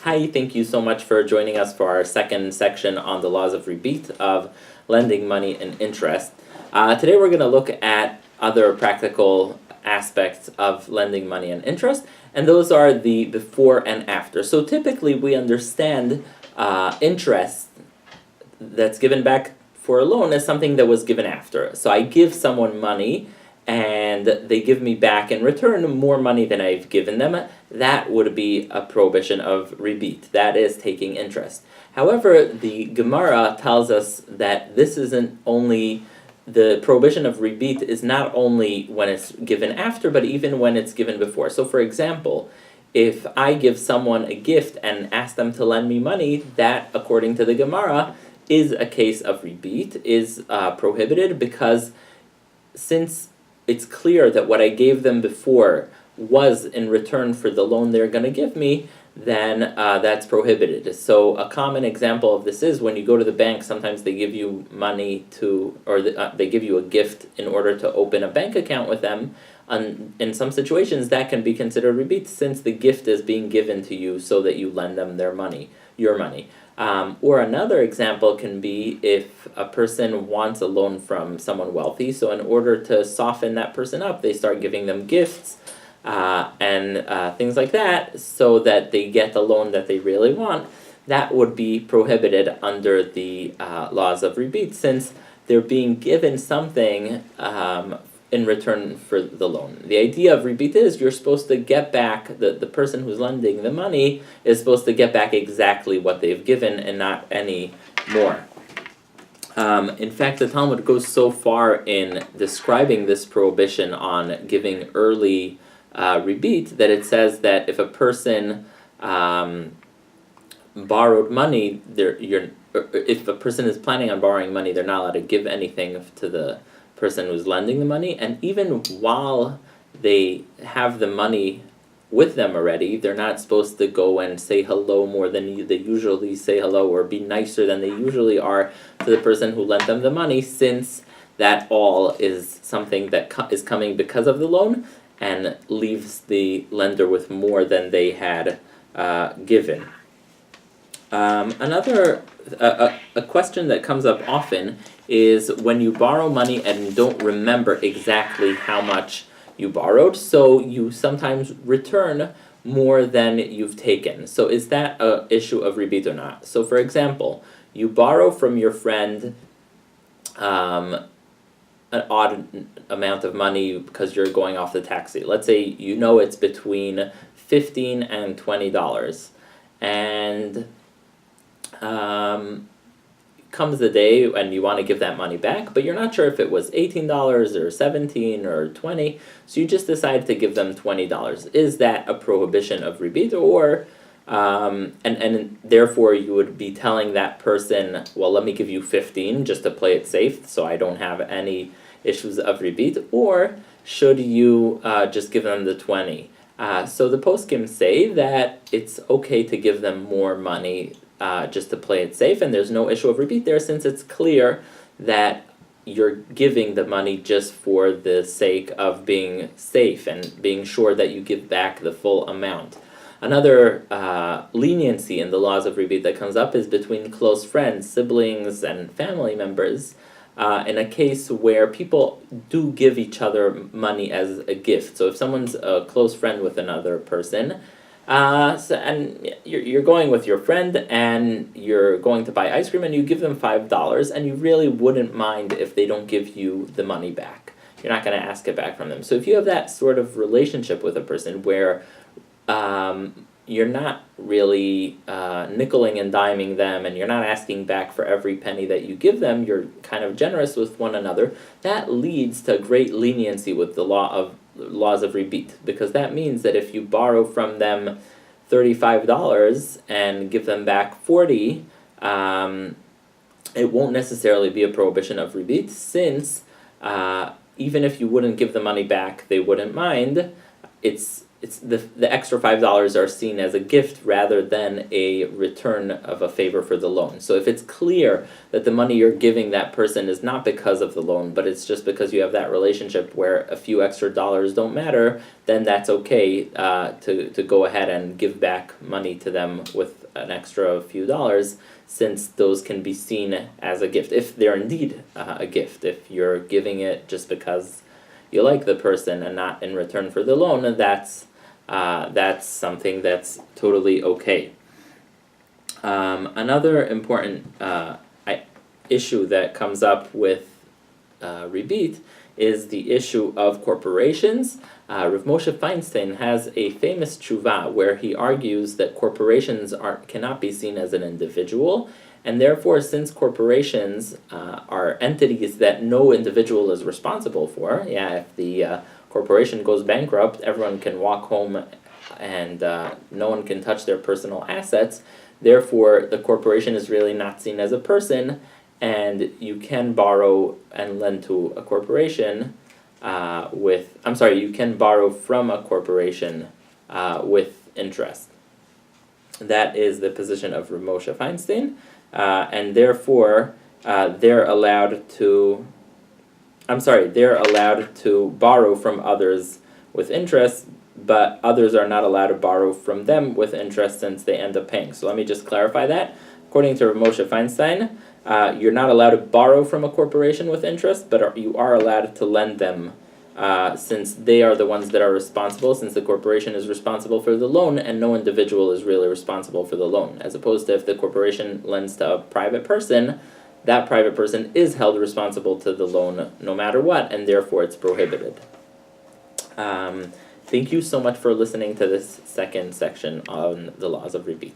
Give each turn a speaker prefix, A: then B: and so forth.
A: Hi, thank you so much for joining us for our second section on the laws of Ribbit, of lending money and interest. Today we're going to look at other practical aspects of lending money and interest, and those are the before and after. So typically we understand interest that's given back for a loan as something that was given after. So I give someone money and they give me back in return more money than I've given them. That would be a prohibition of Ribbit. That is taking interest. However, the Gemara tells us that this isn't only, the prohibition of Ribbit is not only when it's given after, but even when it's given before. So for example, if I give someone a gift and ask them to lend me money, that, according to the Gemara, is a case of Ribbit, is prohibited, because since it's clear that what I gave them before was in return for the loan they're going to give me, then that's prohibited. So a common example of this is when you go to the bank, sometimes they give you money to, or they give you a gift in order to open a bank account with them. In some situations, that can be considered Ribbit, since the gift is being given to you so that you lend them their money, your money. Or another example can be if a person wants a loan from someone wealthy, so in order to soften that person up, they start giving them gifts and things like that, so that they get the loan that they really want. That would be prohibited under the laws of Ribbit, since they're being given something in return for the loan. The idea of Ribbit is you're supposed to get back, the person who's lending the money is supposed to get back exactly what they've given and not any more. In fact, the Talmud goes so far in describing this prohibition on giving early Ribbit that it says that if a person borrowed money, if a person is planning on borrowing money, they're not allowed to give anything to the person who's lending the money, and even while they have the money with them already, they're not supposed to go and say hello more than they usually say hello, or be nicer than they usually are to the person who lent them the money, since that all is something that is coming because of the loan and leaves the lender with more than they had given. Another question that comes up often is when you borrow money and don't remember exactly how much you borrowed, so you sometimes return more than you've taken. So is that an issue of Ribbit or not? So for example, you borrow from your friend an odd amount of money because you're going off the taxi. Let's say you know it's between $15 and $20, and comes the day and you want to give that money back, but you're not sure if it was $18 or $17 or $20, so you just decide to give them $20. Is that a prohibition of Ribbit, or and therefore you would be telling that person, well, let me give you 15 just to play it safe so I don't have any issues of Ribbit, or should you just give them the 20? So the poskim say that it's okay to give them more money just to play it safe, and there's no issue of Ribbit there, since it's clear that you're giving the money just for the sake of being safe and being sure that you give back the full amount. Another leniency in the laws of Ribbit that comes up is between close friends, siblings, and family members, in a case where people do give each other money as a gift. So if someone's a close friend with another person, and you're going with your friend and you're going to buy ice cream and you give them $5, and you really wouldn't mind if they don't give you the money back. You're not going to ask it back from them. So if you have that sort of relationship with a person where you're not really nickeling and diming them, and you're not asking back for every penny that you give them, you're kind of generous with one another, that leads to great leniency with the laws of Ribbit, because that means that if you borrow from them $35 and give them back $40, it won't necessarily be a prohibition of Ribbit, since even if you wouldn't give the money back, they wouldn't mind. It's it's the extra $5 are seen as a gift rather than a return of a favor for the loan. So if it's clear that the money you're giving that person is not because of the loan, but it's just because you have that relationship where a few extra dollars don't matter, then that's okay to go ahead and give back money to them with an extra few dollars, since those can be seen as a gift, if they're indeed a gift. If you're giving it just because you like the person and not in return for the loan, that's something that's totally okay. Another important issue that comes up with Ribbit is the issue of corporations. Rav Moshe Feinstein has a famous tshuva where he argues that corporations cannot be seen as an individual, and therefore, since corporations are entities that no individual is responsible for, if the corporation goes bankrupt, everyone can walk home and no one can touch their personal assets. Therefore, the corporation is really not seen as a person, and you can borrow and lend to a corporation you can borrow from a corporation with interest. That is the position of Rav Moshe Feinstein. And therefore, they're allowed to borrow from others with interest, but others are not allowed to borrow from them with interest since they end up paying. So let me just clarify that. According to Rav Moshe Feinstein, you're not allowed to borrow from a corporation with interest, but you are allowed to lend them since they are the ones that are responsible, since the corporation is responsible for the loan and no individual is really responsible for the loan. As opposed to if the corporation lends to a private person, that private person is held responsible to the loan no matter what, and therefore it's prohibited. Thank you so much for listening to this second section on the laws of Ribbit.